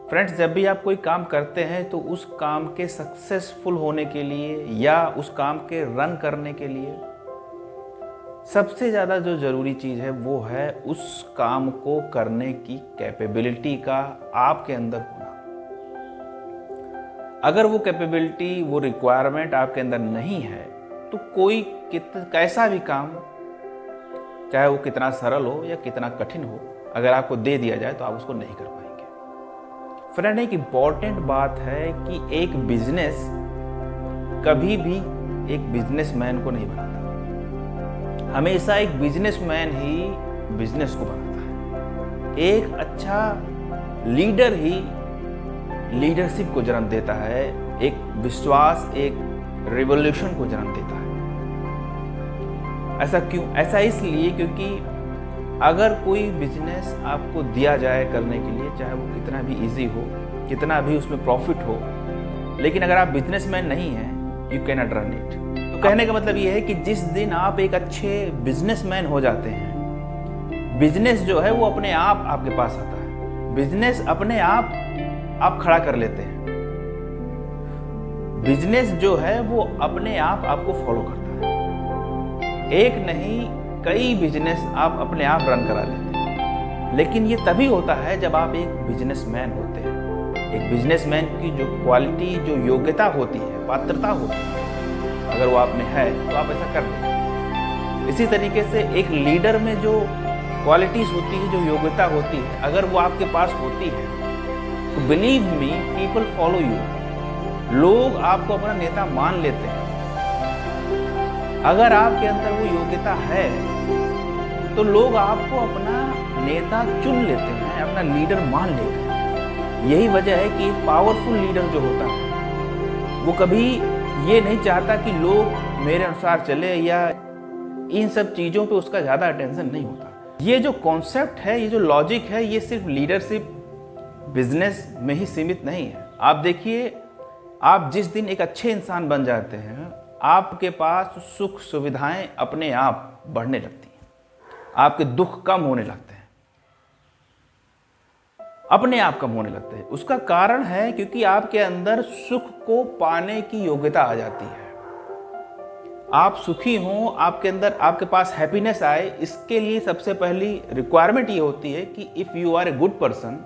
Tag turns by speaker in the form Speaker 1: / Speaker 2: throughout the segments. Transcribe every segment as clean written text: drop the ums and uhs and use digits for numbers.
Speaker 1: Friends, जब भी आप कोई काम करते हैं तो उस काम के सक्सेसफुल होने के लिए या उस काम के रन करने के लिए सबसे ज़्यादा जो ज़रूरी चीज़ है वो है उस काम को करने की कैपेबिलिटी का आपके अंदर होना। अगर वो कैपेबिलिटी, वो रिक्वायरमेंट आपके अंदर नहीं है तो कोई कैसा भी काम, चाहे वो कितना सरल हो या कितना कठिन हो, अगर आपको दे दिया जाए तो आप उसको नहीं कर पाएंगे। फ्रेंड, एक इम्पॉर्टेंट बात है कि एक बिजनेस कभी भी एक बिजनेसमैन को नहीं बनाता। हमेशा एक बिजनेसमैन ही बिजनेस को बनाता है। एक अच्छा लीडर ही लीडरशिप को जन्म देता है। एक विश्वास, एक रिवॉल्यूशन को जन्म देता है। ऐसा क्यों? ऐसा इसलिए क्योंकि अगर कोई बिजनेस आपको दिया जाए करने के लिए, चाहे वो कितना भी इजी हो, कितना भी उसमें प्रॉफिट हो, लेकिन अगर आप बिजनेसमैन नहीं हैं, you can not run it. तो कहने का मतलब ये है कि जिस दिन आप एक अच्छे बिजनेसमैन हो जाते हैं, बिजनेस जो है वो अपने आप आपके पास आता है। बिजनेस अपने आप खड़ा कर लेते हैं। बिजनेस जो है वो अपने आप आपको फॉलो करता है। एक नहीं, कई बिजनेस आप अपने आप रन करा लेते हैं। लेकिन ये तभी होता है जब आप एक बिजनेसमैन होते हैं। एक बिजनेसमैन की जो क्वालिटी, जो योग्यता होती है, पात्रता होती है, अगर वो आप में है तो आप ऐसा कर लेंगे। इसी तरीके से एक लीडर में जो क्वालिटीज होती है, जो योग्यता होती है, अगर वो आपके पास होती है तो believe me, people follow you. लोग आपको अपना नेता मान लेते हैं। अगर आपके अंदर वो योग्यता है तो लोग आपको अपना नेता चुन लेते हैं, अपना लीडर मान लेते हैं। यही वजह है कि एक पावरफुल लीडर जो होता है वो कभी ये नहीं चाहता कि लोग मेरे अनुसार चले, या इन सब चीज़ों पे उसका ज़्यादा अटेंशन नहीं होता। ये जो कॉन्सेप्ट है, ये जो लॉजिक है, ये सिर्फ लीडरशिप बिजनेस में ही सीमित नहीं है। आप देखिए, आप जिस दिन एक अच्छे इंसान बन जाते हैं, आपके पास सुख सुविधाएं अपने आप बढ़ने लगती हैं। आपके दुख कम होने लगते हैं, अपने आप कम होने लगते हैं। उसका कारण है क्योंकि आपके अंदर सुख को पाने की योग्यता आ जाती है। आप सुखी हों, आपके अंदर, आपके पास हैप्पीनेस आए, इसके लिए सबसे पहली रिक्वायरमेंट ये होती है कि if you are a good person,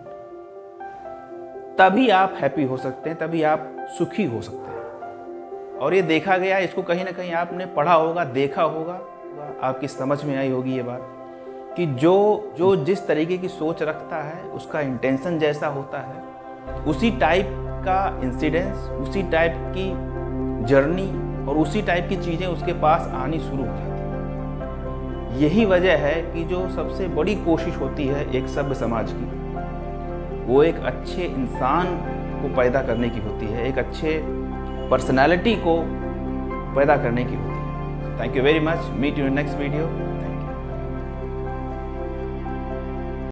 Speaker 1: तभी आप हैप्पी हो सकते हैं, तभी आप सुखी हो सकते हैं। और ये देखा गया, इसको कहीं ना कहीं आपने पढ़ा होगा, देखा होगा, आपकी समझ में आई होगी ये बात कि जो जिस तरीके की सोच रखता है, उसका इंटेंशन जैसा होता है, उसी टाइप का इंसिडेंस, उसी टाइप की जर्नी और उसी टाइप की चीज़ें उसके पास आनी शुरू हो जाती हैं। यही वजह है कि जो सबसे बड़ी कोशिश होती है एक सभ्य समाज की, वो एक अच्छे इंसान को पैदा करने की होती है, एक अच्छे पर्सनालिटी को पैदा करने की होती है। Thank you very much. Meet you in next video.